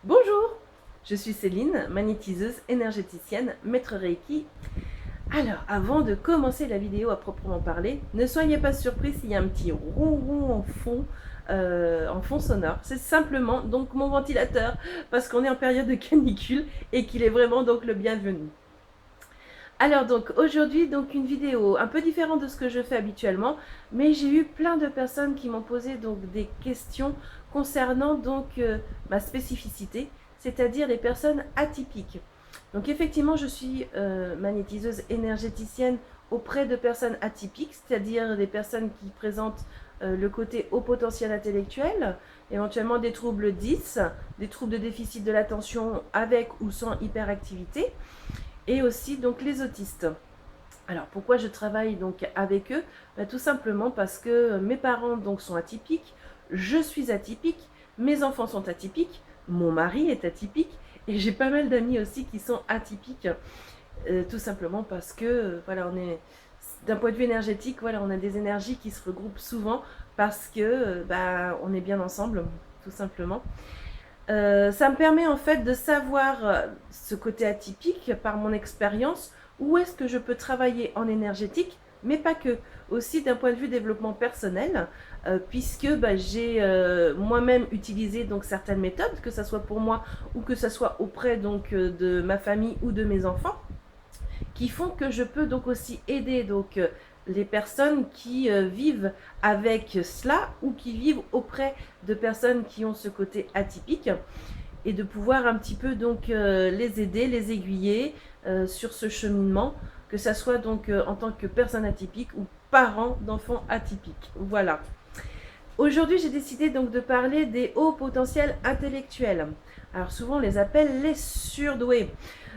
Bonjour, je suis Céline, magnétiseuse, énergéticienne, maître Reiki. Alors, avant de commencer la vidéo à proprement parler, ne soyez pas surpris s'il y a un petit ronron en fond sonore. C'est simplement donc mon ventilateur, parce qu'on est en période de canicule et qu'il est vraiment donc le bienvenu. Alors donc aujourd'hui donc une vidéo un peu différente de ce que je fais habituellement, mais j'ai eu plein de personnes qui m'ont posé donc des questions concernant donc ma spécificité, c'est-à-dire les personnes atypiques. Donc effectivement je suis magnétiseuse énergéticienne auprès de personnes atypiques, c'est-à-dire des personnes qui présentent le côté haut potentiel intellectuel, éventuellement des troubles 10, des troubles de déficit de l'attention avec ou sans hyperactivité, et aussi donc les autistes. Alors pourquoi je travaille donc avec eux? Tout simplement parce que mes parents donc sont atypiques, je suis atypique, mes enfants sont atypiques, mon mari est atypique et j'ai pas mal d'amis aussi qui sont atypiques, tout simplement parce que voilà, on est d'un point de vue énergétique, voilà, on a des énergies qui se regroupent souvent parce que on est bien ensemble, tout simplement. Ça me permet en fait de savoir ce côté atypique par mon expérience, où est-ce que je peux travailler en énergétique, mais pas que, aussi d'un point de vue développement personnel, puisque j'ai moi-même utilisé donc certaines méthodes, que ce soit pour moi ou que ce soit auprès donc de ma famille ou de mes enfants, qui font que je peux donc aussi aider donc les personnes qui vivent avec cela ou qui vivent auprès de personnes qui ont ce côté atypique, et de pouvoir un petit peu donc les aider, les aiguiller sur ce cheminement, que ça soit donc en tant que personne atypique ou parent d'enfants atypiques. Voilà. Aujourd'hui, j'ai décidé donc de parler des hauts potentiels intellectuels. Alors souvent, on les appelle les surdoués.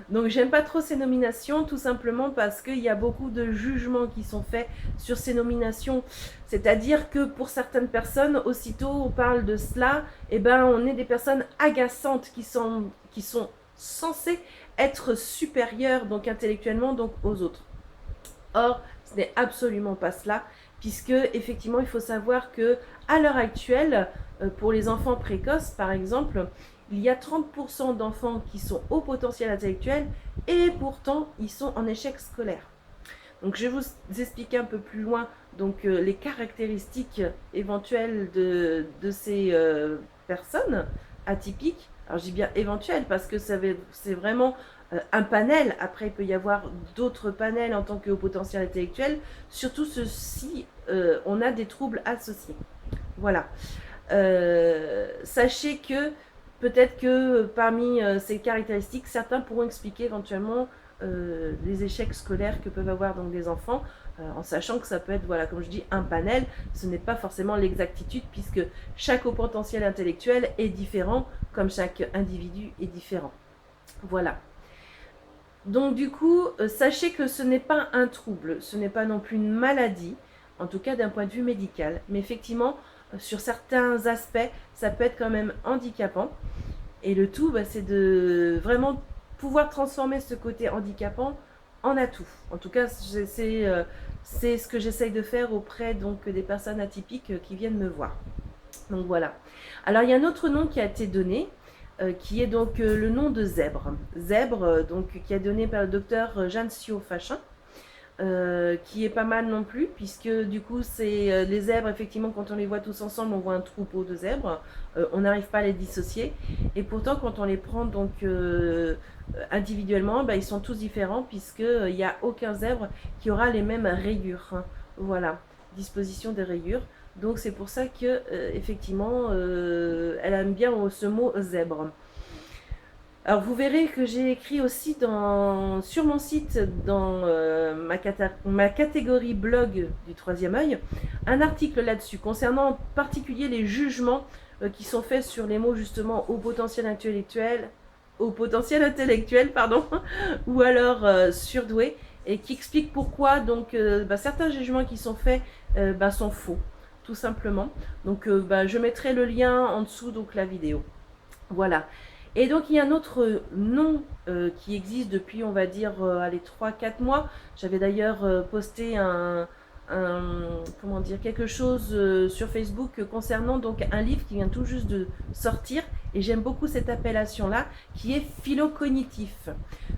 Donc j'aime pas trop ces nominations, tout simplement parce qu'il y a beaucoup de jugements qui sont faits sur ces nominations. C'est-à-dire que pour certaines personnes, aussitôt on parle de cela, on est des personnes agaçantes qui sont censées être supérieures donc intellectuellement donc aux autres. Or, ce n'est absolument pas cela, puisque effectivement, il faut savoir que à l'heure actuelle, pour les enfants précoces, par exemple, il y a 30% d'enfants qui sont au potentiel intellectuel et pourtant ils sont en échec scolaire. Donc je vais vous expliquer un peu plus loin donc, les caractéristiques éventuelles de ces personnes atypiques. Alors je dis bien éventuelles parce que c'est vraiment un panel. Après il peut y avoir d'autres panels en tant que haut potentiel intellectuel. Surtout ceci, on a des troubles associés. Voilà. Sachez que peut-être que parmi ces caractéristiques, certains pourront expliquer éventuellement les échecs scolaires que peuvent avoir donc des enfants, en sachant que ça peut être, voilà, comme je dis, un panel. Ce n'est pas forcément l'exactitude, puisque chaque haut potentiel intellectuel est différent, comme chaque individu est différent. Voilà. Donc du coup, sachez que ce n'est pas un trouble, ce n'est pas non plus une maladie, en tout cas d'un point de vue médical. Mais effectivement, sur certains aspects, ça peut être quand même handicapant. Et le tout, c'est de vraiment pouvoir transformer ce côté handicapant en atout. En tout cas, c'est ce que j'essaye de faire auprès donc, des personnes atypiques qui viennent me voir. Donc voilà. Alors il y a un autre nom qui a été donné, qui est donc le nom de zèbre. Zèbre, donc, qui est donné par le docteur Jeanne-Sio Fachin. Qui est pas mal non plus, puisque du coup c'est les zèbres, effectivement quand on les voit tous ensemble on voit un troupeau de zèbres, on n'arrive pas à les dissocier, et pourtant quand on les prend donc individuellement, ils sont tous différents, puisqu'il n'y a aucun zèbre qui aura les mêmes rayures, hein. Voilà, disposition des rayures. Donc c'est pour ça que effectivement elle aime bien ce mot zèbre. Alors vous verrez que j'ai écrit aussi sur mon site, dans ma catégorie blog du troisième œil, un article là-dessus, concernant en particulier les jugements qui sont faits sur les mots justement au potentiel intellectuel, pardon, ou alors surdoué, et qui explique pourquoi donc, certains jugements qui sont faits sont faux, tout simplement. Donc je mettrai le lien en dessous, donc la vidéo. Voilà. Et donc il y a un autre nom qui existe depuis, on va dire, 3-4 mois. J'avais d'ailleurs posté un comment dire, quelque chose sur Facebook concernant donc un livre qui vient tout juste de sortir, et j'aime beaucoup cette appellation-là, qui est philo-cognitif.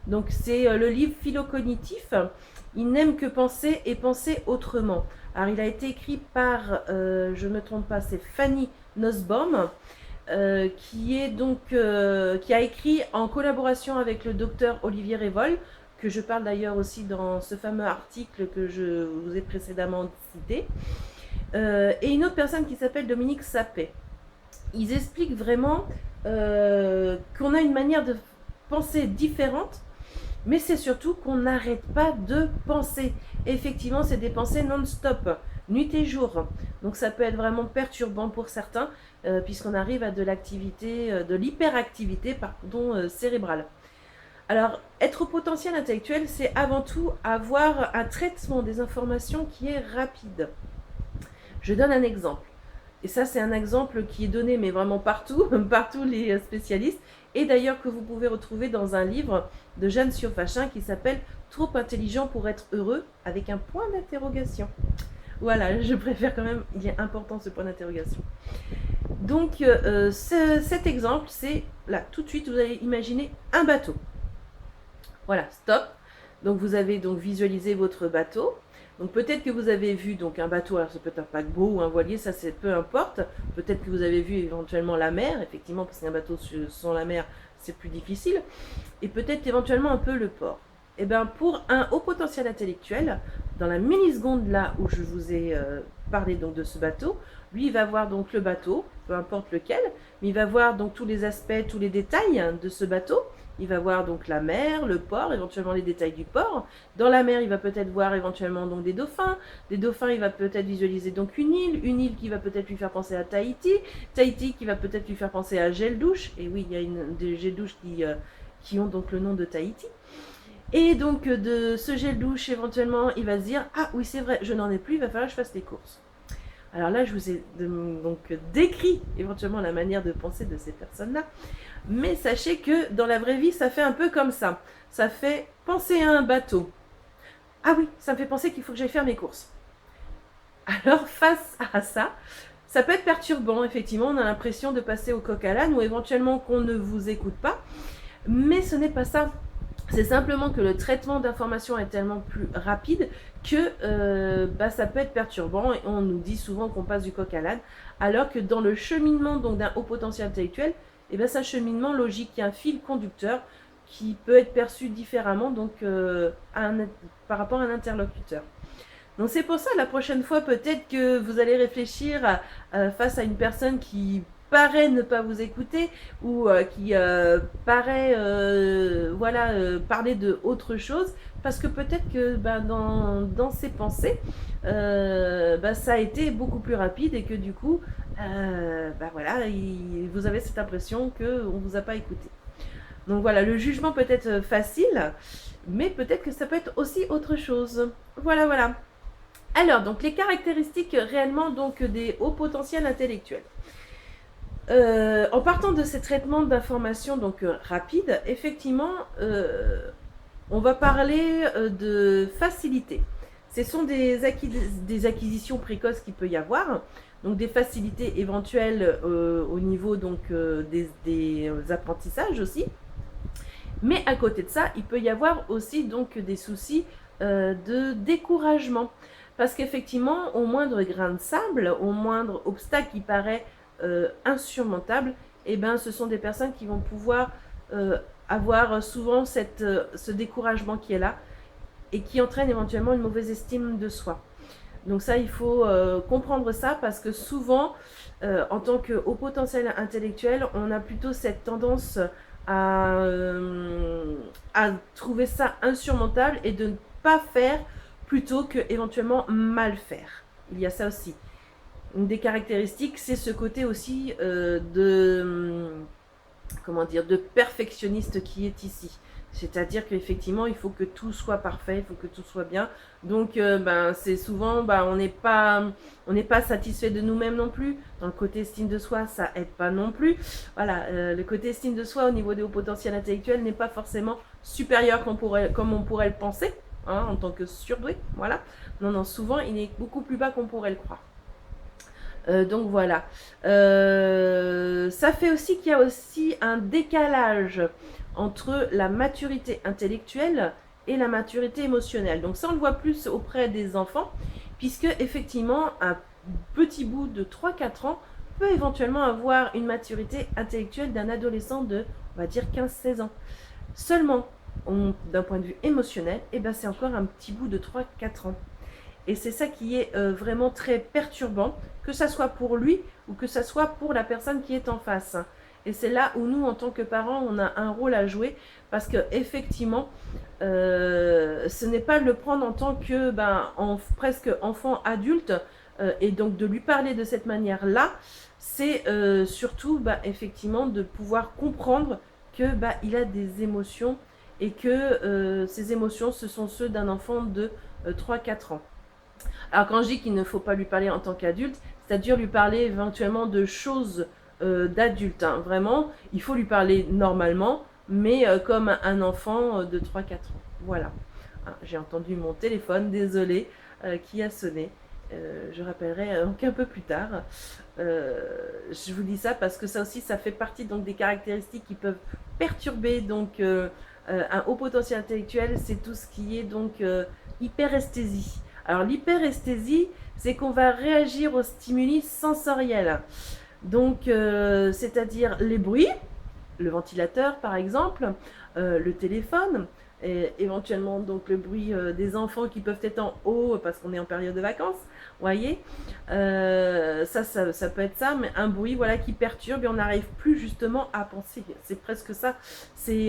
Donc c'est le livre philo-cognitif, il n'aime que penser et penser autrement. Alors il a été écrit par, je ne me trompe pas, c'est Fanny Nussbaum, qui a écrit en collaboration avec le docteur Olivier Révoll, que je parle d'ailleurs aussi dans ce fameux article que je vous ai précédemment cité, et une autre personne qui s'appelle Dominique Sapet. Ils expliquent vraiment qu'on a une manière de penser différente, mais c'est surtout qu'on n'arrête pas de penser. Effectivement, c'est des pensées non-stop, nuit et jour. Donc ça peut être vraiment perturbant pour certains, puisqu'on arrive à de l'activité, de l'hyperactivité cérébrale. Alors, être au potentiel intellectuel, c'est avant tout avoir un traitement des informations qui est rapide. Je donne un exemple. Et ça, c'est un exemple qui est donné, mais vraiment partout, par tous les spécialistes, et d'ailleurs que vous pouvez retrouver dans un livre de Jeanne Siofachin qui s'appelle « Trop intelligent pour être heureux » avec un point d'interrogation. Voilà, je préfère quand même, il est important ce point d'interrogation. Donc, cet exemple, c'est, là, tout de suite, vous allez imaginer un bateau. Voilà, stop. Donc vous avez donc visualisé votre bateau. Donc peut-être que vous avez vu donc un bateau, alors ça peut être un paquebot ou un voilier, ça c'est peu importe. Peut-être que vous avez vu éventuellement la mer, effectivement, parce qu'un bateau sans la mer, c'est plus difficile. Et peut-être éventuellement un peu le port. Et bien pour un haut potentiel intellectuel, dans la milliseconde là où je vous ai parlé donc de ce bateau, lui il va voir donc le bateau, peu importe lequel, mais il va voir donc tous les aspects, tous les détails de ce bateau. Il va voir donc la mer, le port, éventuellement les détails du port. Dans la mer, il va peut-être voir éventuellement donc des dauphins. Des dauphins, il va peut-être visualiser donc une île qui va peut-être lui faire penser à Tahiti. Tahiti qui va peut-être lui faire penser à Gel-Douche. Et oui, il y a des Gel-Douche qui ont donc le nom de Tahiti. Et donc de ce Gel-Douche, éventuellement, il va se dire « Ah oui, c'est vrai, je n'en ai plus, il va falloir que je fasse les courses. » Alors là, je vous ai donc décrit éventuellement la manière de penser de ces personnes-là. Mais sachez que dans la vraie vie, ça fait un peu comme ça. Ça fait penser à un bateau. Ah oui, ça me fait penser qu'il faut que j'aille faire mes courses. Alors face à ça, ça peut être perturbant. Effectivement, on a l'impression de passer au coq à l'âne ou éventuellement qu'on ne vous écoute pas. Mais ce n'est pas ça. C'est simplement que le traitement d'informations est tellement plus rapide que ça peut être perturbant et on nous dit souvent qu'on passe du coq à l'âne, alors que dans le cheminement d'un haut potentiel intellectuel, c'est un cheminement logique, il y a un fil conducteur qui peut être perçu différemment donc, par rapport à un interlocuteur. Donc c'est pour ça, la prochaine fois, peut-être que vous allez réfléchir face à une personne qui paraît ne pas vous écouter ou qui paraît parler de autre chose, parce que peut-être que dans ses pensées, ça a été beaucoup plus rapide et que du coup, vous avez cette impression qu'on ne vous a pas écouté. Donc voilà, le jugement peut être facile, mais peut-être que ça peut être aussi autre chose. Voilà, voilà. Alors, donc les caractéristiques réellement donc, des hauts potentiels intellectuels. En partant de ces traitements d'informations donc rapides, effectivement, on va parler de facilité. Ce sont des acquisitions précoces qu'il peut y avoir, donc des facilités éventuelles au niveau donc, des apprentissages aussi. Mais à côté de ça, il peut y avoir aussi donc des soucis de découragement. Parce qu'effectivement, au moindre grain de sable, au moindre obstacle qui paraît insurmontable, ce sont des personnes qui vont pouvoir avoir souvent ce découragement qui est là et qui entraîne éventuellement une mauvaise estime de soi. Donc ça, il faut comprendre ça parce que souvent, en tant que haut potentiel intellectuel, on a plutôt cette tendance à trouver ça insurmontable et de ne pas faire plutôt que éventuellement mal faire. Il y a ça aussi. Une des caractéristiques, c'est ce côté aussi de perfectionniste qui est ici. C'est-à-dire qu'effectivement, il faut que tout soit parfait, il faut que tout soit bien. Donc, c'est souvent, on n'est pas satisfait de nous-mêmes non plus. Dans le côté estime de soi, ça aide pas non plus. Voilà, le côté estime de soi au niveau des hauts potentiels intellectuels n'est pas forcément supérieur comme on pourrait le penser. hein, en tant que surdoué, voilà. Non, non, souvent, il est beaucoup plus bas qu'on pourrait le croire. Donc voilà. Ça fait aussi qu'il y a aussi un décalage entre la maturité intellectuelle et la maturité émotionnelle. Donc ça, on le voit plus auprès des enfants, puisque effectivement, un petit bout de 3-4 ans peut éventuellement avoir une maturité intellectuelle d'un adolescent de, on va dire, 15-16 ans. Seulement, d'un point de vue émotionnel, eh ben, c'est encore un petit bout de 3-4 ans. Et c'est ça qui est vraiment très perturbant, que ça soit pour lui ou que ça soit pour la personne qui est en face. Et c'est là où nous, en tant que parents, on a un rôle à jouer, parce que effectivement, ce n'est pas le prendre en tant que presque enfant adulte, et donc de lui parler de cette manière-là, c'est surtout effectivement de pouvoir comprendre que il a des émotions et que ces émotions, ce sont ceux d'un enfant de 3-4 ans. Alors quand je dis qu'il ne faut pas lui parler en tant qu'adulte, c'est-à-dire lui parler éventuellement de choses d'adulte. Hein. Vraiment, il faut lui parler normalement, mais comme un enfant de 3-4 ans. Voilà. Ah, j'ai entendu mon téléphone, désolé, qui a sonné. Je rappellerai donc un peu plus tard. Je vous dis ça parce que ça aussi, ça fait partie donc des caractéristiques qui peuvent perturber donc un haut potentiel intellectuel. C'est tout ce qui est donc hyperesthésie. Alors l'hyperesthésie, c'est qu'on va réagir aux stimuli sensoriels. Donc, c'est-à-dire les bruits, le ventilateur par exemple, le téléphone, et éventuellement donc le bruit des enfants qui peuvent être en haut parce qu'on est en période de vacances, voyez, ça peut être ça, mais un bruit voilà qui perturbe et on n'arrive plus justement à penser. C'est presque ça, c'est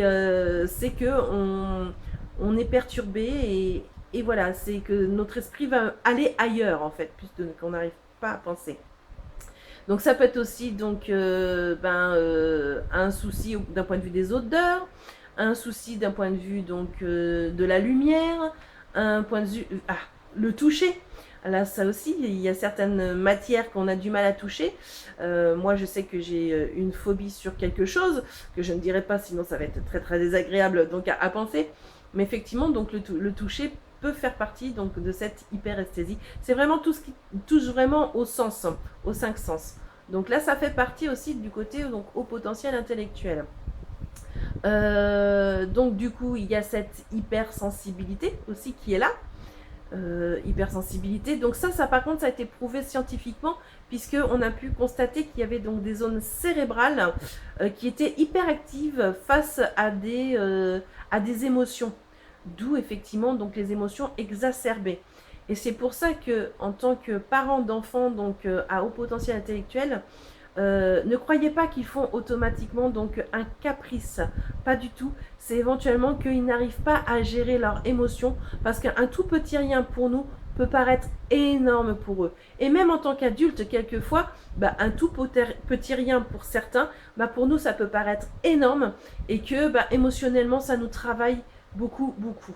que on est perturbé et voilà, c'est que notre esprit va aller ailleurs en fait, puisque qu'on n'arrive pas à penser. Donc ça peut être aussi donc un souci d'un point de vue des odeurs, un souci d'un point de vue donc de la lumière, un point de vue le toucher. Là ça aussi, il y a certaines matières qu'on a du mal à toucher. Moi je sais que j'ai une phobie sur quelque chose que je ne dirai pas, sinon ça va être très très désagréable donc à penser. Mais effectivement donc le toucher peut faire partie donc de cette hyperesthésie. C'est vraiment tout ce qui touche vraiment au sens, aux 5 sens. Donc là, ça fait partie aussi du côté donc au potentiel intellectuel. Donc du coup, il y a cette hypersensibilité aussi qui est là. Hypersensibilité. Donc ça par contre, ça a été prouvé scientifiquement puisqu'on a pu constater qu'il y avait donc des zones cérébrales qui étaient hyperactives face à des émotions. D'où effectivement donc les émotions exacerbées. Et c'est pour ça que, en tant que parent d'enfants donc à haut potentiel intellectuel, ne croyez pas qu'ils font automatiquement donc un caprice. Pas du tout. C'est éventuellement qu'ils n'arrivent pas à gérer leurs émotions parce qu'un tout petit rien pour nous peut paraître énorme pour eux. Et même en tant qu'adulte, quelquefois, un tout petit rien pour certains, pour nous ça peut paraître énorme et que émotionnellement ça nous travaille beaucoup, beaucoup.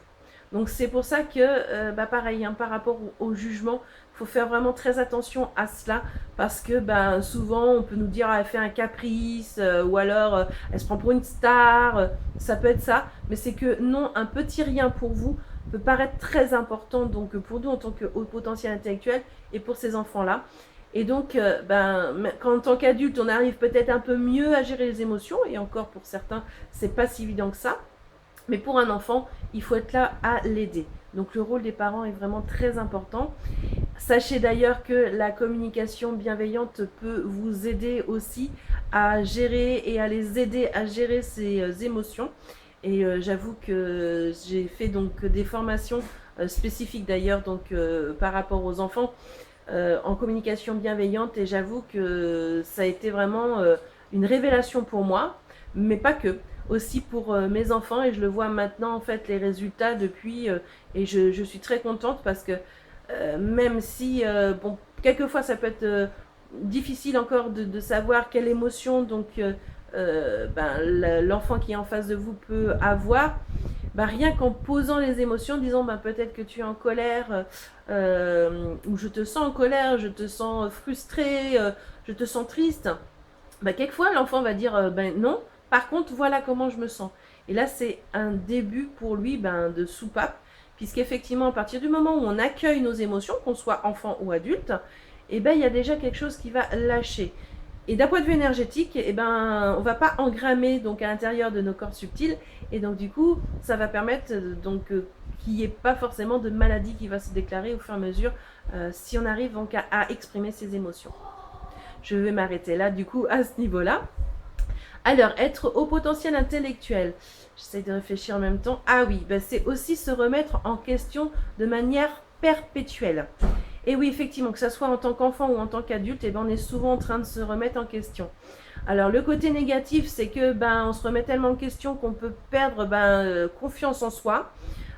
Donc c'est pour ça que, pareil, hein, par rapport au jugement, il faut faire vraiment très attention à cela, parce que souvent on peut nous dire elle fait un caprice, ou alors elle se prend pour une star, ça peut être ça, mais c'est que non, un petit rien pour vous peut paraître très important donc pour nous en tant que haut potentiel intellectuel et pour ces enfants-là. Et donc, quand en tant qu'adulte, on arrive peut-être un peu mieux à gérer les émotions, et encore pour certains, c'est pas si évident que ça. Mais pour un enfant, il faut être là à l'aider. Donc le rôle des parents est vraiment très important. Sachez d'ailleurs que la communication bienveillante peut vous aider aussi à gérer et à les aider à gérer ces émotions. Et j'avoue que j'ai fait donc des formations spécifiques d'ailleurs donc par rapport aux enfants en communication bienveillante, et j'avoue que ça a été vraiment une révélation pour moi, mais pas que. Aussi pour mes enfants, et je le vois maintenant en fait les résultats depuis et je suis très contente parce que même si bon quelquefois ça peut être difficile encore de savoir quelle émotion donc l'enfant qui est en face de vous peut avoir, rien qu'en posant les émotions, disons peut-être que tu es en colère ou je te sens en colère, je te sens frustré, je te sens triste, quelquefois l'enfant va dire non. Par contre, voilà comment je me sens. Et là, c'est un début pour lui de soupape puisqu'effectivement, à partir du moment où on accueille nos émotions, qu'on soit enfant ou adulte, eh ben, il y a déjà quelque chose qui va lâcher. Et d'un point de vue énergétique, eh ben, on ne va pas engrammer donc, à l'intérieur de nos corps subtils, et donc du coup, ça va permettre qu'il n'y ait pas forcément de maladie qui va se déclarer au fur et à mesure si on arrive donc à exprimer ses émotions. Je vais m'arrêter là du coup à ce niveau-là. Alors, être au potentiel intellectuel, j'essaie de réfléchir en même temps. Ah oui, ben c'est aussi se remettre en question de manière perpétuelle. Et oui, effectivement, que ce soit en tant qu'enfant ou en tant qu'adulte, eh ben, on est souvent en train de se remettre en question. Alors, le côté négatif, c'est que on se remet tellement en question qu'on peut perdre confiance en soi.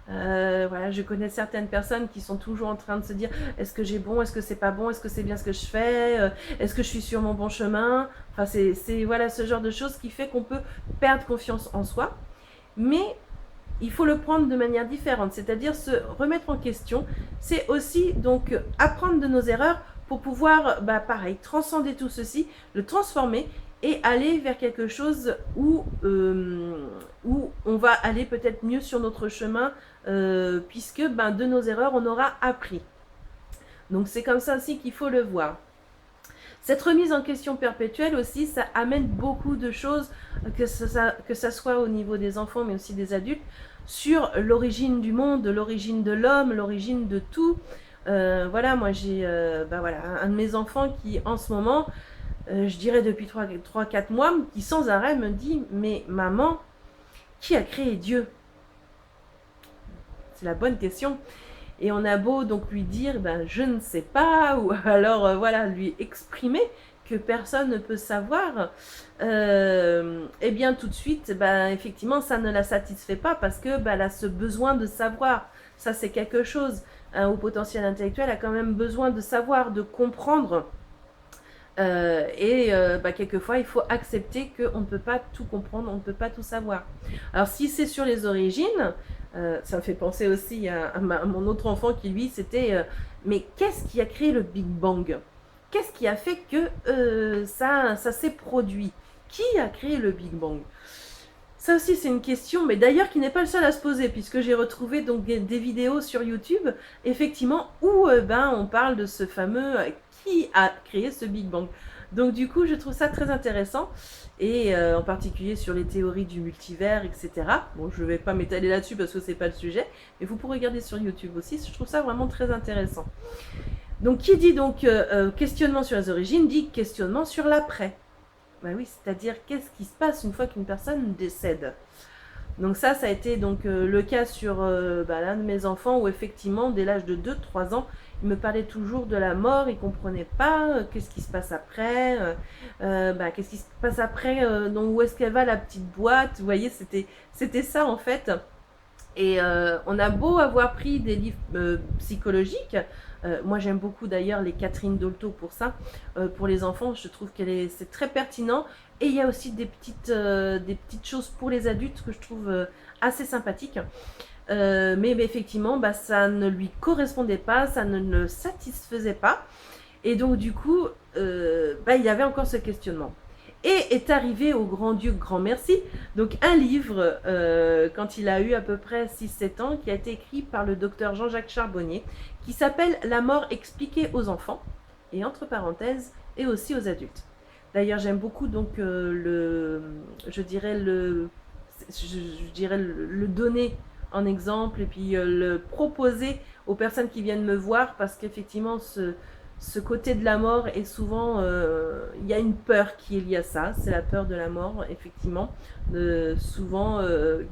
Voilà, je connais certaines personnes qui sont toujours en train de se dire est-ce que j'ai bon, est-ce que c'est pas bon, est-ce que c'est bien ce que je fais, est-ce que je suis sur mon bon chemin. Enfin, c'est voilà, ce genre de choses qui fait qu'on peut perdre confiance en soi. Mais il faut le prendre de manière différente, c'est-à-dire se remettre en question. C'est aussi donc apprendre de nos erreurs pour pouvoir, pareil, transcender tout ceci, le transformer et aller vers quelque chose où on va aller peut-être mieux sur notre chemin, puisque de nos erreurs, on aura appris. Donc c'est comme ça aussi qu'il faut le voir. Cette remise en question perpétuelle aussi, ça amène beaucoup de choses, que ça soit au niveau des enfants, mais aussi des adultes, sur l'origine du monde, l'origine de l'homme, l'origine de tout. Voilà, moi j'ai un de mes enfants qui, en ce moment, je dirais depuis 3-4 mois, qui sans arrêt me dit « Mais maman, qui a créé Dieu ?» C'est la bonne question. Et on a beau donc lui dire je ne sais pas, ou alors voilà, lui exprimer que personne ne peut savoir, et bien tout de suite, effectivement, ça ne la satisfait pas parce que elle a ce besoin de savoir. Ça, c'est quelque chose. Au potentiel intellectuel a quand même besoin de savoir, de comprendre. Quelquefois, il faut accepter qu'on ne peut pas tout comprendre, on ne peut pas tout savoir. Alors, si c'est sur les origines, ça me fait penser aussi à mon autre enfant qui, lui, c'était mais qu'est-ce qui a créé le Big Bang? Qu'est-ce qui a fait que ça s'est produit? Qui a créé le Big Bang? Ça aussi, c'est une question, mais d'ailleurs qui n'est pas le seul à se poser, puisque j'ai retrouvé donc des vidéos sur YouTube, effectivement, où on parle de ce fameux qui a créé ce Big Bang. Donc du coup, je trouve ça très intéressant, et en particulier sur les théories du multivers, etc. Bon, je ne vais pas m'étaler là-dessus parce que c'est pas le sujet, mais vous pourrez regarder sur YouTube aussi, je trouve ça vraiment très intéressant. Donc qui dit donc questionnement sur les origines, dit questionnement sur l'après. Oui, c'est-à-dire qu'est-ce qui se passe une fois qu'une personne décède. Donc ça a été donc le cas sur l'un de mes enfants où effectivement, dès l'âge de 2-3 ans, il me parlait toujours de la mort, il ne comprenait pas qu'est-ce qui se passe après, qu'est-ce qui se passe après, donc où est-ce qu'elle va la petite boîte, vous voyez, c'était ça en fait. Et on a beau avoir pris des livres psychologiques, moi j'aime beaucoup d'ailleurs les Catherine Dolto pour ça, pour les enfants, je trouve c'est très pertinent. Et il y a aussi des petites choses pour les adultes que je trouve assez sympathiques. Mais effectivement, ça ne lui correspondait pas, ça ne le satisfaisait pas. Et donc du coup, il y avait encore ce questionnement. Et est arrivé au grand Dieu, grand merci, donc un livre, quand il a eu à peu près 6-7 ans, qui a été écrit par le docteur Jean-Jacques Charbonnier, qui s'appelle « La mort expliquée aux enfants », et entre parenthèses, et aussi aux adultes. D'ailleurs, j'aime beaucoup donc le donner en exemple, et puis le proposer aux personnes qui viennent me voir, parce qu'effectivement, ce côté de la mort est souvent, il y a une peur qui est liée à ça, c'est la peur de la mort, effectivement, souvent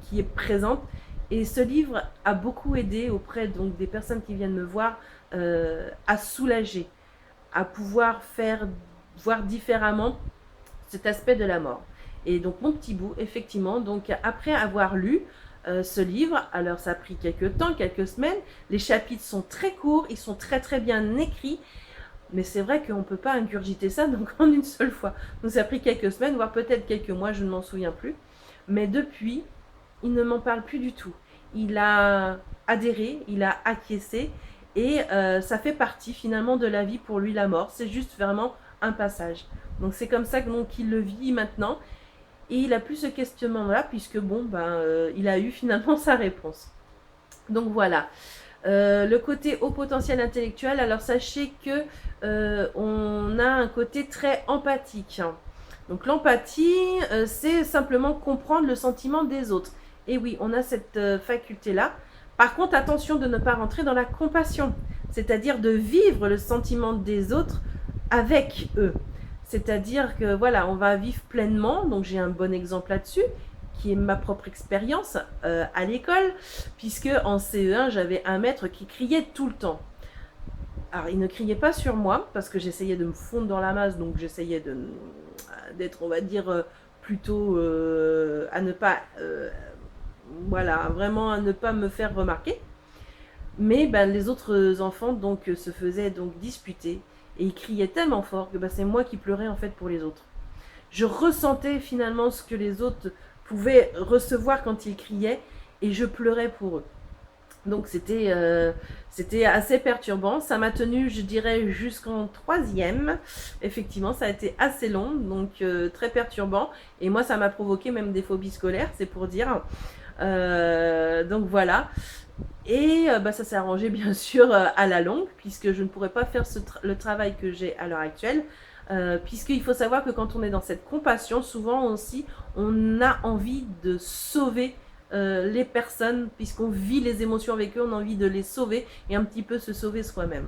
qui est présente. Et ce livre a beaucoup aidé auprès donc, des personnes qui viennent me voir à soulager, à pouvoir voir différemment cet aspect de la mort. Et donc mon petit bout, effectivement, donc après avoir lu ce livre, alors ça a pris quelques temps, quelques semaines, les chapitres sont très courts, ils sont très très bien écrits, mais c'est vrai qu'on ne peut pas ingurgiter ça donc en une seule fois. Donc ça a pris quelques semaines, voire peut-être quelques mois, je ne m'en souviens plus. Mais depuis, il ne m'en parle plus du tout. Il a adhéré, il a acquiescé, et ça fait partie finalement de la vie pour lui, la mort. C'est juste vraiment un passage. Donc c'est comme ça qu'il le vit maintenant. Et il n'a plus ce questionnement-là, puisque il a eu finalement sa réponse. Donc voilà. Le côté haut potentiel intellectuel, alors sachez que on a un côté très empathique. Donc l'empathie, c'est simplement comprendre le sentiment des autres. Et oui, on a cette faculté-là. Par contre, attention de ne pas rentrer dans la compassion, c'est-à-dire de vivre le sentiment des autres avec eux. C'est-à-dire que voilà, on va vivre pleinement, donc j'ai un bon exemple là-dessus, qui est ma propre expérience à l'école, puisque en CE1, j'avais un maître qui criait tout le temps. Alors, il ne criait pas sur moi, parce que j'essayais de me fondre dans la masse, donc j'essayais d'être, on va dire, plutôt à ne pas, voilà, vraiment à ne pas me faire remarquer. Mais ben, les autres enfants donc se faisaient donc disputer, et ils criaient tellement fort que ben, c'est moi qui pleurais en fait pour les autres. Je ressentais finalement ce que les autres pouvaient recevoir quand ils criaient, et je pleurais pour eux. Donc c'était assez perturbant. Ça m'a tenu, je dirais, jusqu'en troisième. Effectivement, ça a été assez long, donc très perturbant. Et moi, ça m'a provoqué même des phobies scolaires, c'est pour dire. Donc voilà. Et bah, ça s'est arrangé bien sûr à la longue, puisque je ne pourrais pas faire le travail que j'ai à l'heure actuelle. Puisqu'il faut savoir que quand on est dans cette compassion, souvent aussi, on a envie de sauver les personnes, puisqu'on vit les émotions avec eux, on a envie de les sauver et un petit peu se sauver soi-même.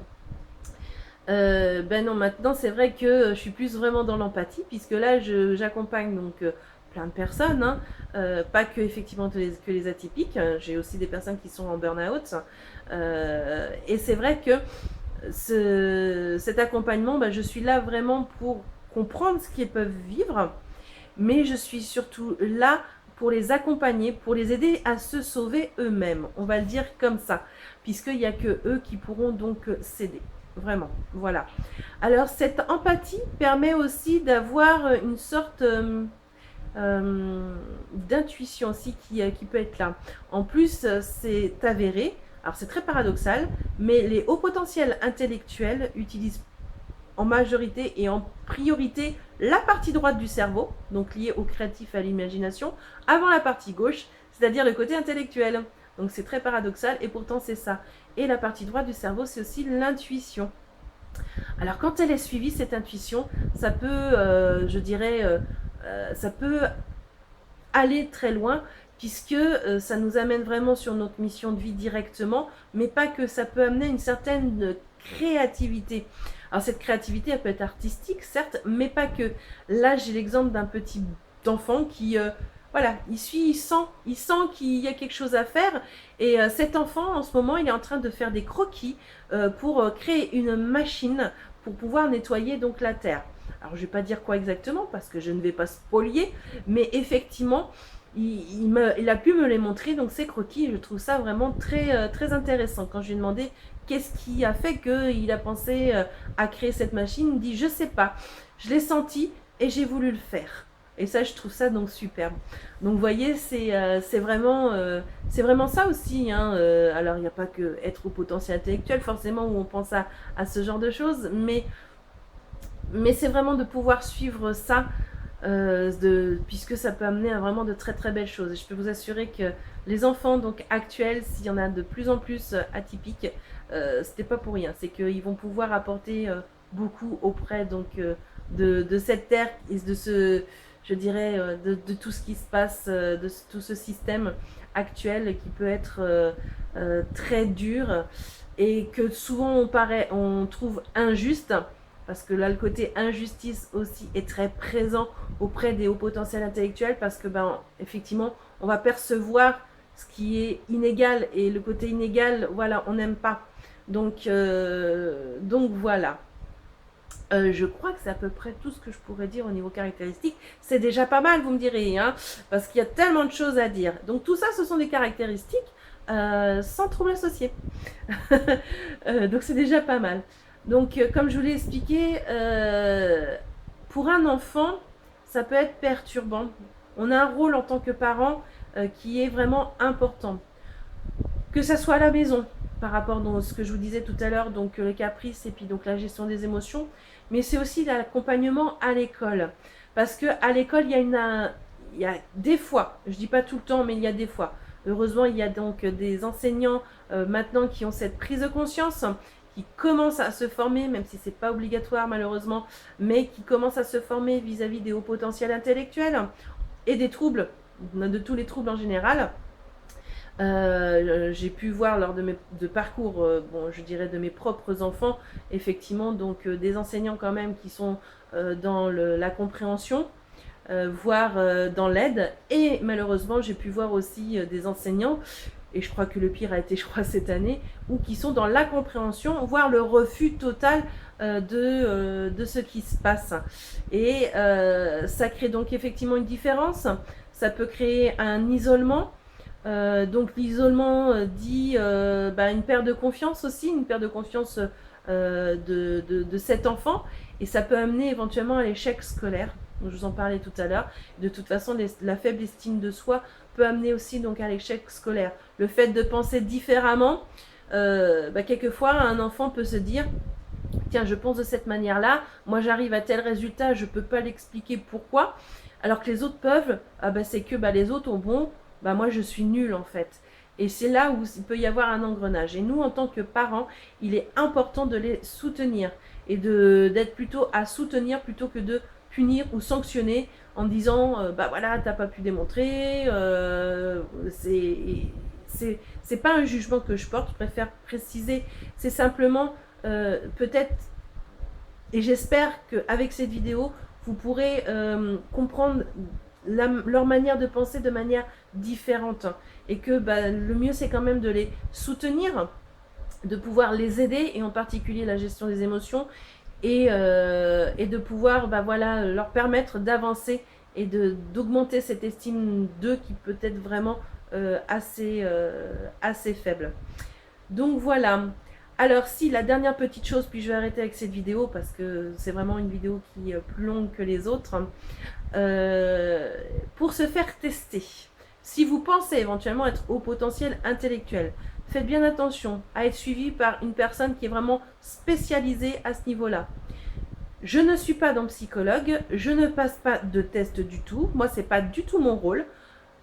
Ben non, maintenant c'est vrai que je suis plus vraiment dans l'empathie, puisque là j'accompagne donc plein de personnes, hein, pas que effectivement que les atypiques, j'ai aussi des personnes qui sont en burn-out, et c'est vrai que cet accompagnement, ben, je suis là vraiment pour comprendre ce qu'ils peuvent vivre, mais je suis surtout là pour les accompagner, pour les aider à se sauver eux-mêmes, on va le dire comme ça, puisqu'il n'y a que eux qui pourront donc s'aider. Vraiment, voilà. Alors cette empathie permet aussi d'avoir une sorte d'intuition aussi qui peut être là. En plus, c'est avéré, alors c'est très paradoxal, mais les hauts potentiels intellectuels utilisent en majorité et en priorité la partie droite du cerveau, donc liée au créatif et à l'imagination, avant la partie gauche, c'est-à-dire le côté intellectuel. Donc c'est très paradoxal et pourtant c'est ça. Et la partie droite du cerveau, c'est aussi l'intuition. Alors quand elle est suivie, cette intuition, ça peut, je dirais, ça peut aller très loin, puisque ça nous amène vraiment sur notre mission de vie directement, mais pas que, ça peut amener une certaine créativité. Alors cette créativité, elle peut être artistique, certes, mais pas que. Là, j'ai l'exemple d'un petit enfant qui, voilà, il sent qu'il y a quelque chose à faire, et cet enfant, en ce moment, il est en train de faire des croquis pour créer une machine pour pouvoir nettoyer donc la terre. Alors, je ne vais pas dire quoi exactement, parce que je ne vais pas spolier, mais effectivement, il a pu me les montrer, donc ces croquis, je trouve ça vraiment très, très intéressant. Quand je lui ai demandé qu'est-ce qui a fait qu'il a pensé à créer cette machine, il dit je sais pas, je l'ai senti et j'ai voulu le faire. Et ça, je trouve ça donc superbe. Donc vous voyez, c'est vraiment ça aussi, hein. Alors il n'y a pas que être au potentiel intellectuel forcément où on pense à ce genre de choses, mais c'est vraiment de pouvoir suivre ça, puisque ça peut amener à vraiment de très très belles choses. Et je peux vous assurer que les enfants donc actuels, s'il y en a de plus en plus atypiques, c'était pas pour rien. C'est qu'ils vont pouvoir apporter beaucoup auprès donc de cette terre et de ce, je dirais, de tout ce qui se passe, de tout ce système actuel qui peut être très dur et que souvent on trouve injuste. Parce que là, le côté injustice aussi est très présent auprès des hauts potentiels intellectuels, parce que, ben, effectivement, on va percevoir ce qui est inégal, et le côté inégal, voilà, on n'aime pas. Donc voilà. Je crois que c'est à peu près tout ce que je pourrais dire au niveau caractéristique. C'est déjà pas mal, vous me direz, hein, parce qu'il y a tellement de choses à dire. Donc tout ça, ce sont des caractéristiques sans trouble associé. Donc c'est déjà pas mal. Donc, comme je vous l'ai expliqué, pour un enfant, ça peut être perturbant. On a un rôle en tant que parent qui est vraiment important. Que ça soit à la maison, par rapport à ce que je vous disais tout à l'heure, donc les caprices et puis donc la gestion des émotions, mais c'est aussi l'accompagnement à l'école. Parce qu'à l'école, il y a des fois, je ne dis pas tout le temps, mais il y a des fois, Heureusement, il y a donc des enseignants maintenant qui ont cette prise de conscience, qui commencent à se former, même si c'est pas obligatoire malheureusement, mais qui commencent à se former vis-à-vis des hauts potentiels intellectuels et des troubles, de tous les troubles en général. J'ai pu voir lors de parcours, bon, je dirais de mes propres enfants, effectivement, donc des enseignants quand même qui sont dans la compréhension, voire dans l'aide, et malheureusement j'ai pu voir aussi des enseignants, et je crois que le pire a été, je crois, cette année, ou qui sont dans la compréhension, voire le refus total de ce qui se passe. Et ça crée donc effectivement une différence, ça peut créer un isolement. Donc l'isolement dit une perte de confiance aussi, une perte de confiance de cet enfant, et ça peut amener éventuellement à l'échec scolaire. Donc, je vous en parlais tout à l'heure. De toute façon, la faible estime de soi peut amener aussi donc à l'échec scolaire. Le fait de penser différemment, quelquefois un enfant peut se dire: tiens, je pense de cette manière-là, moi j'arrive à tel résultat, je ne peux pas l'expliquer pourquoi, alors que les autres peuvent, c'est que les autres ont bon, moi je suis nulle en fait. Et c'est là où il peut y avoir un engrenage. Et nous, en tant que parents, il est important de les soutenir et d'être plutôt à soutenir plutôt que de punir ou sanctionner en disant voilà, t'as pas pu démontrer, c'est pas un jugement que je porte, je préfère préciser, c'est simplement peut-être, et j'espère qu'avec cette vidéo, vous pourrez comprendre leur manière de penser de manière différente, et que le mieux c'est quand même de les soutenir, de pouvoir les aider, et en particulier la gestion des émotions, et de pouvoir leur permettre d'avancer et d'augmenter cette estime d'eux qui peut être vraiment assez faible. Donc voilà. Alors si, la dernière petite chose, puis je vais arrêter avec cette vidéo parce que c'est vraiment une vidéo qui est plus longue que les autres. Pour se faire tester, si vous pensez éventuellement être au potentiel intellectuel, faites bien attention à être suivi par une personne qui est vraiment spécialisée à ce niveau-là. Je ne suis pas donc psychologue, je ne passe pas de test du tout, moi c'est pas du tout mon rôle.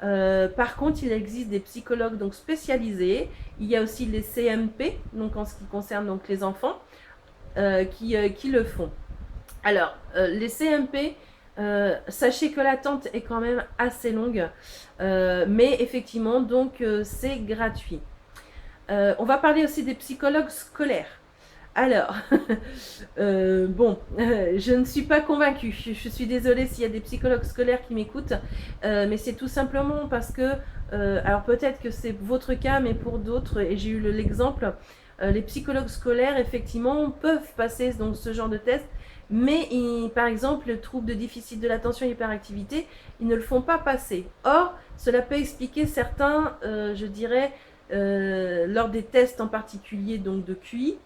Par contre, il existe des psychologues donc spécialisés. Il y a aussi les CMP, donc en ce qui concerne donc les enfants, qui le font. Alors, les CMP, sachez que l'attente est quand même assez longue, mais effectivement, donc c'est gratuit. On va parler aussi des psychologues scolaires. Alors, je ne suis pas convaincue. Je suis désolée s'il y a des psychologues scolaires qui m'écoutent, mais c'est tout simplement parce que, alors peut-être que c'est votre cas, mais pour d'autres, et j'ai eu l'exemple, les psychologues scolaires, effectivement, peuvent passer donc ce genre de test, mais par exemple, le trouble de déficit de l'attention et hyperactivité, ils ne le font pas passer. Or, cela peut expliquer certains, je dirais, lors des tests en particulier donc de QI.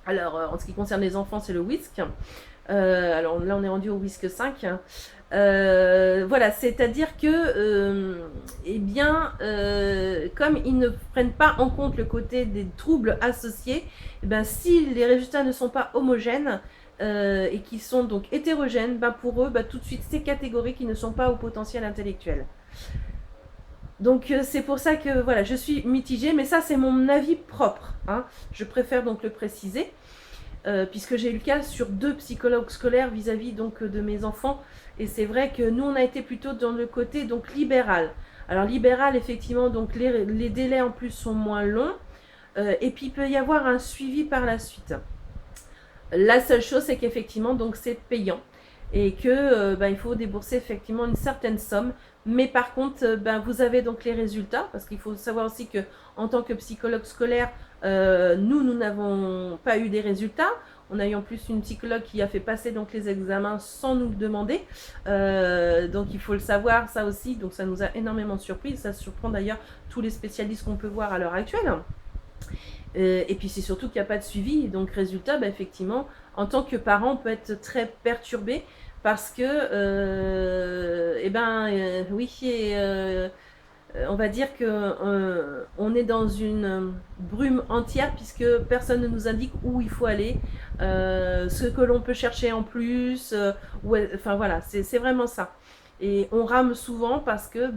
Alors, en ce qui concerne les enfants, c'est le WISC. Alors là, on est rendu au WISC 5. Voilà, c'est-à-dire que, comme ils ne prennent pas en compte le côté des troubles associés, si les résultats ne sont pas homogènes et qu'ils sont donc hétérogènes, pour eux, tout de suite, c'est catégorique, ils ne sont pas au potentiel intellectuel. Donc c'est pour ça que voilà, je suis mitigée, mais ça c'est mon avis propre, hein. Je préfère donc le préciser, puisque j'ai eu le cas sur 2 psychologues scolaires vis-à-vis donc de mes enfants, et c'est vrai que nous on a été plutôt dans le côté donc libéral. Alors libéral, effectivement, donc les délais en plus sont moins longs, et puis il peut y avoir un suivi par la suite. La seule chose, c'est qu'effectivement donc c'est payant, et que il faut débourser effectivement une certaine somme. Mais par contre, vous avez donc les résultats, parce qu'il faut savoir aussi que en tant que psychologue scolaire, nous n'avons pas eu des résultats. On a eu en plus une psychologue qui a fait passer donc les examens sans nous le demander. Donc il faut le savoir, ça aussi. Donc ça nous a énormément surpris. Ça surprend d'ailleurs tous les spécialistes qu'on peut voir à l'heure actuelle. Et puis c'est surtout qu'il n'y a pas de suivi. Donc résultat, effectivement, en tant que parent, on peut être très perturbé. Parce que, on va dire qu'on est dans une brume entière, puisque personne ne nous indique où il faut aller, ce que l'on peut chercher en plus, enfin voilà, c'est vraiment ça. Et on rame souvent parce que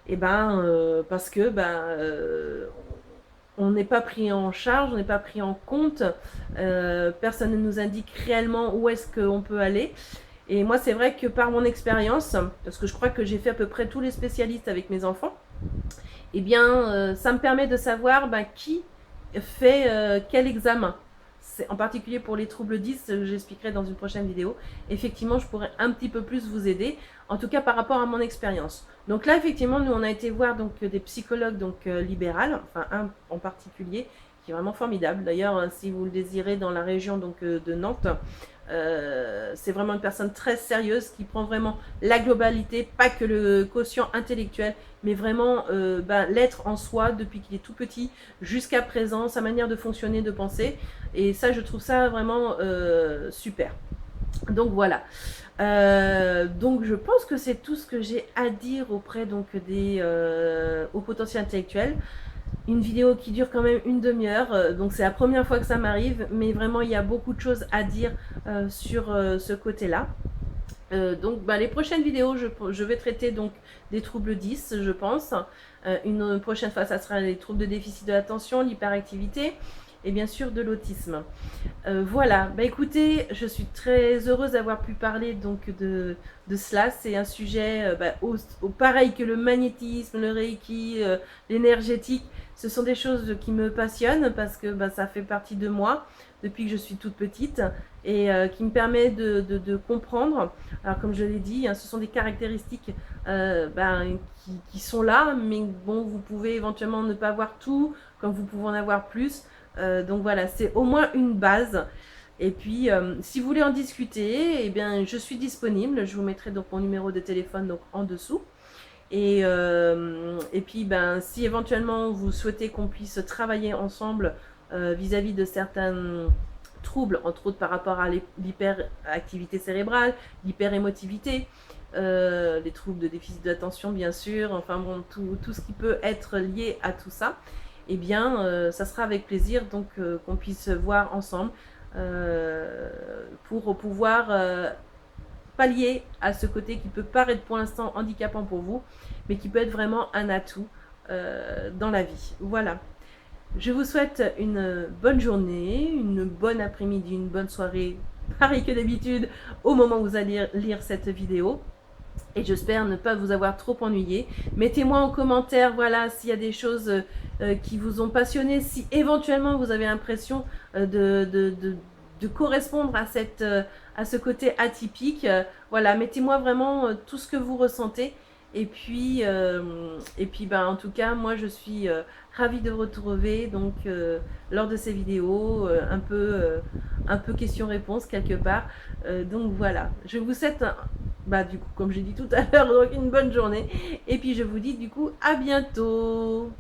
Et parce que on n'est pas pris en charge, on n'est pas pris en compte, personne ne nous indique réellement où est-ce qu'on peut aller. Et moi, c'est vrai que par mon expérience, parce que je crois que j'ai fait à peu près tous les spécialistes avec mes enfants, ça me permet de savoir qui fait quel examen. En particulier pour les troubles 10, j'expliquerai dans une prochaine vidéo. Effectivement, je pourrais un petit peu plus vous aider, en tout cas par rapport à mon expérience. Donc là, effectivement, nous, on a été voir des psychologues libérales, enfin un en particulier, qui est vraiment formidable. D'ailleurs, si vous le désirez, dans la région de Nantes, c'est vraiment une personne très sérieuse qui prend vraiment la globalité, pas que le quotient intellectuel, mais vraiment l'être en soi depuis qu'il est tout petit jusqu'à présent, sa manière de fonctionner, de penser. Et ça, je trouve ça vraiment super. Donc voilà. Donc je pense que c'est tout ce que j'ai à dire auprès des hauts potentiels intellectuels. Une vidéo qui dure quand même une demi-heure, donc c'est la première fois que ça m'arrive, mais vraiment il y a beaucoup de choses à dire sur ce côté-là. Les prochaines vidéos, je vais traiter des troubles 10, je pense. Une prochaine fois, ça sera les troubles de déficit de l'attention, l'hyperactivité et bien sûr de l'autisme. Voilà, écoutez, je suis très heureuse d'avoir pu parler de cela. C'est un sujet pareil que le magnétisme, le reiki, l'énergétique. Ce sont des choses qui me passionnent parce que ça fait partie de moi depuis que je suis toute petite et qui me permet de comprendre. Alors comme je l'ai dit, ce sont des caractéristiques qui sont là, mais bon, vous pouvez éventuellement ne pas voir tout, comme vous pouvez en avoir plus. Donc voilà, c'est au moins une base. Et puis, si vous voulez en discuter, je suis disponible. Je vous mettrai mon numéro de téléphone en dessous. Et puis, si éventuellement vous souhaitez qu'on puisse travailler ensemble vis-à-vis de certains troubles, entre autres par rapport à l'hyperactivité cérébrale, l'hyperémotivité, les troubles de déficit d'attention, bien sûr, enfin bon, tout ce qui peut être lié à tout ça, ça sera avec plaisir qu'on puisse voir ensemble pour pouvoir pallier à ce côté qui peut paraître pour l'instant handicapant pour vous, mais qui peut être vraiment un atout dans la vie. Voilà. Je vous souhaite une bonne journée, une bonne après-midi, une bonne soirée, pareil que d'habitude, au moment où vous allez lire cette vidéo. Et j'espère ne pas vous avoir trop ennuyé. Mettez-moi en commentaire, voilà, s'il y a des choses qui vous ont passionné, si éventuellement vous avez l'impression de correspondre à ce côté atypique. Voilà, mettez-moi vraiment tout ce que vous ressentez. Et puis en tout cas, moi je suis ravie de vous retrouver lors de ces vidéos, un peu questions-réponses quelque part. Donc voilà, je vous souhaite du coup, comme j'ai dit tout à l'heure, une bonne journée. Et puis je vous dis du coup à bientôt.